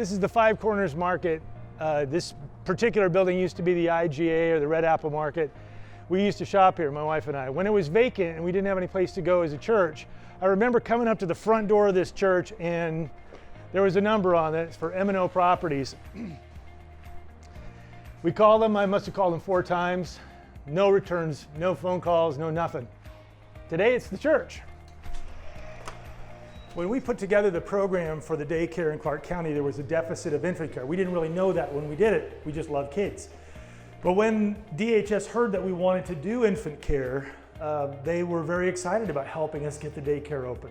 This is the Five Corners Market. This particular building used to be the IGA, or the Red Apple Market. We used to shop here, my wife and I. When it was vacant and we didn't have any place to go as a church, I remember coming up to the front door of this church and there was a number on it for M&O Properties. We called them, I must have called them 4 times. No returns, no phone calls, no nothing. Today it's the church. When we put together the program for the daycare in Clark County, there was a deficit of infant care. We didn't really know that when we did it. We just loved kids. But when DHS heard that we wanted to do infant care, they were very excited about helping us get the daycare open.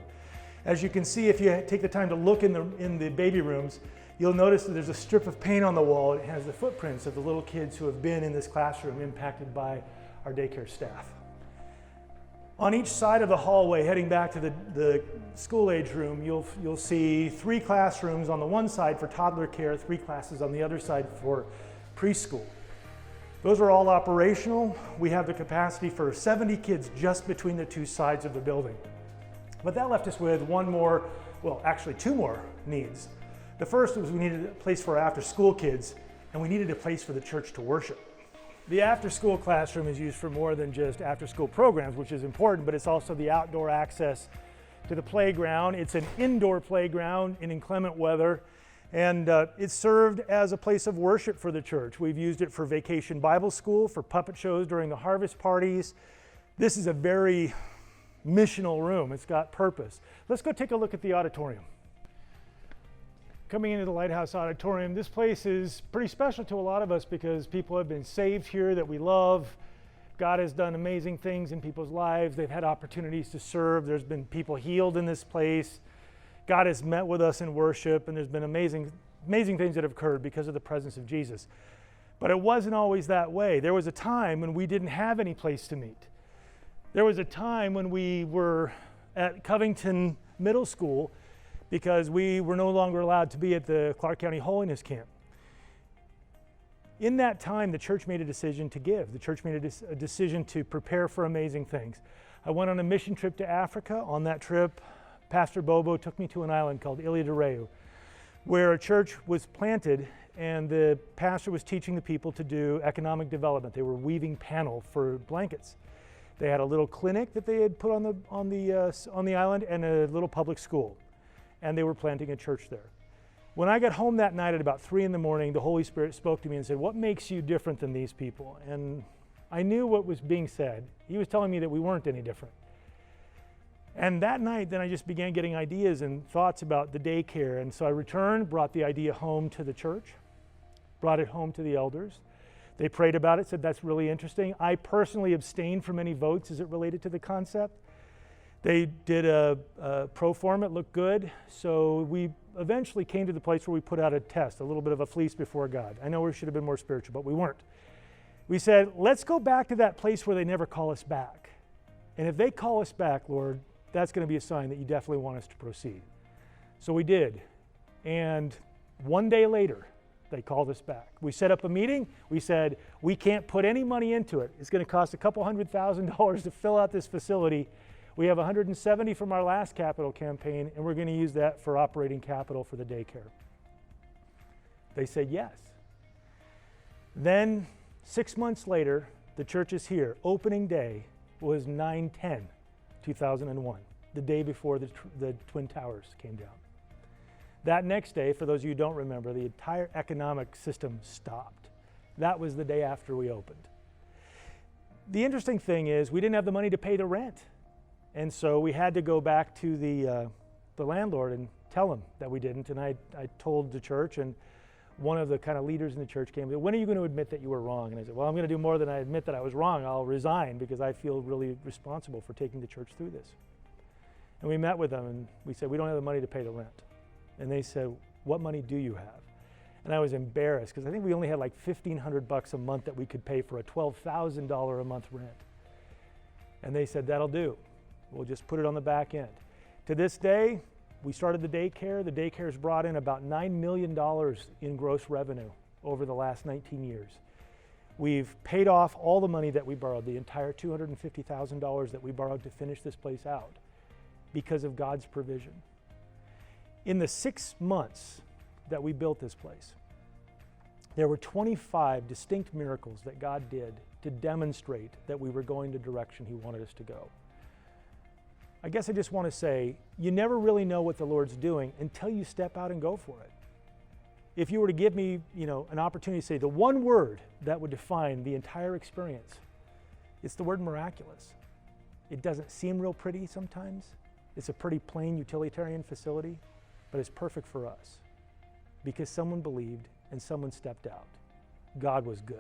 As you can see, if you take the time to look in the baby rooms, you'll notice that there's a strip of paint on the wall. It has the footprints of the little kids who have been in this classroom impacted by our daycare staff. On each side of the hallway, heading back to the school age room, you'll see 3 classrooms on the one side for toddler care, 3 classes on the other side for preschool. Those are all operational. We have the capacity for 70 kids just between the 2 sides of the building. But that left us with 2 more needs. The first was we needed a place for our after-school kids, and we needed a place for the church to worship. The after-school classroom is used for more than just after-school programs, which is important, but it's also the outdoor access to the playground. It's an indoor playground in inclement weather, and it's served as a place of worship for the church. We've used it for vacation Bible school, for puppet shows during the harvest parties. This is a very missional room. It's got purpose. Let's go take a look at the auditorium. Coming into the Lighthouse Auditorium, this place is pretty special to a lot of us because people have been saved here that we love. God has done amazing things in people's lives. They've had opportunities to serve. There's been people healed in this place. God has met with us in worship, and there's been amazing things that have occurred because of the presence of Jesus. But it wasn't always that way. There was a time when we didn't have any place to meet. There was a time when we were at Covington Middle School because we were no longer allowed to be at the Clark County Holiness Camp. In that time, the church made a decision to give. The church made a decision to prepare for amazing things. I went on a mission trip to Africa. On that trip, Pastor Bobo took me to an island called Ilha de Reu, where a church was planted, and the pastor was teaching the people to do economic development. They were weaving panel for blankets. They had a little clinic that they had put on the island and a little public school. And they were planting a church there. When I got home that night at about 3 in the morning, the Holy Spirit spoke to me and said, "What makes you different than these people?" And I knew what was being said. He was telling me that we weren't any different. And that night, then I just began getting ideas and thoughts about the daycare. And so I returned, brought the idea home to the church, brought it home to the elders. They prayed about it, said, "That's really interesting." I personally abstained from any votes as it related to the concept. They did a pro forma, it looked good, so we eventually came to the place where we put out a test, a little bit of a fleece before God. I know we should have been more spiritual, but we weren't. We said, let's go back to that place where they never call us back. And if they call us back, Lord, that's going to be a sign that you definitely want us to proceed. So we did. And one day later, they called us back. We set up a meeting. We said, we can't put any money into it. It's going to cost a couple $100,000 to fill out this facility. We have 170 from our last capital campaign, and we're going to use that for operating capital for the daycare. They said yes. Then 6 months later, the church is here. Opening day was 9/10/2001, the day before the Twin Towers came down. That next day, for those of you who don't remember, the entire economic system stopped. That was the day after we opened. The interesting thing is we didn't have the money to pay the rent. And so we had to go back to the landlord and tell him that we didn't. And I told the church, and one of the kind of leaders in the church came, "When are you going to admit that you were wrong?" And I said, "Well, I'm going to do more than I admit that I was wrong. I'll resign because I feel really responsible for taking the church through this." And we met with them and we said, "We don't have the money to pay the rent." And they said, "What money do you have?" And I was embarrassed because I think we only had like $1,500 a month that we could pay for a $12,000 a month rent. And they said, "That'll do. We'll just put it on the back end." To this day, we started the daycare. The daycare's brought in about $9 million in gross revenue over the last 19 years. We've paid off all the money that we borrowed, the entire $250,000 that we borrowed to finish this place out because of God's provision. In the 6 months that we built this place, there were 25 distinct miracles that God did to demonstrate that we were going the direction He wanted us to go. I guess I just want to say, you never really know what the Lord's doing until you step out and go for it. If you were to give me, an opportunity to say the one word that would define the entire experience, it's the word miraculous. It doesn't seem real pretty sometimes. It's a pretty plain utilitarian facility, but it's perfect for us because someone believed and someone stepped out. God was good.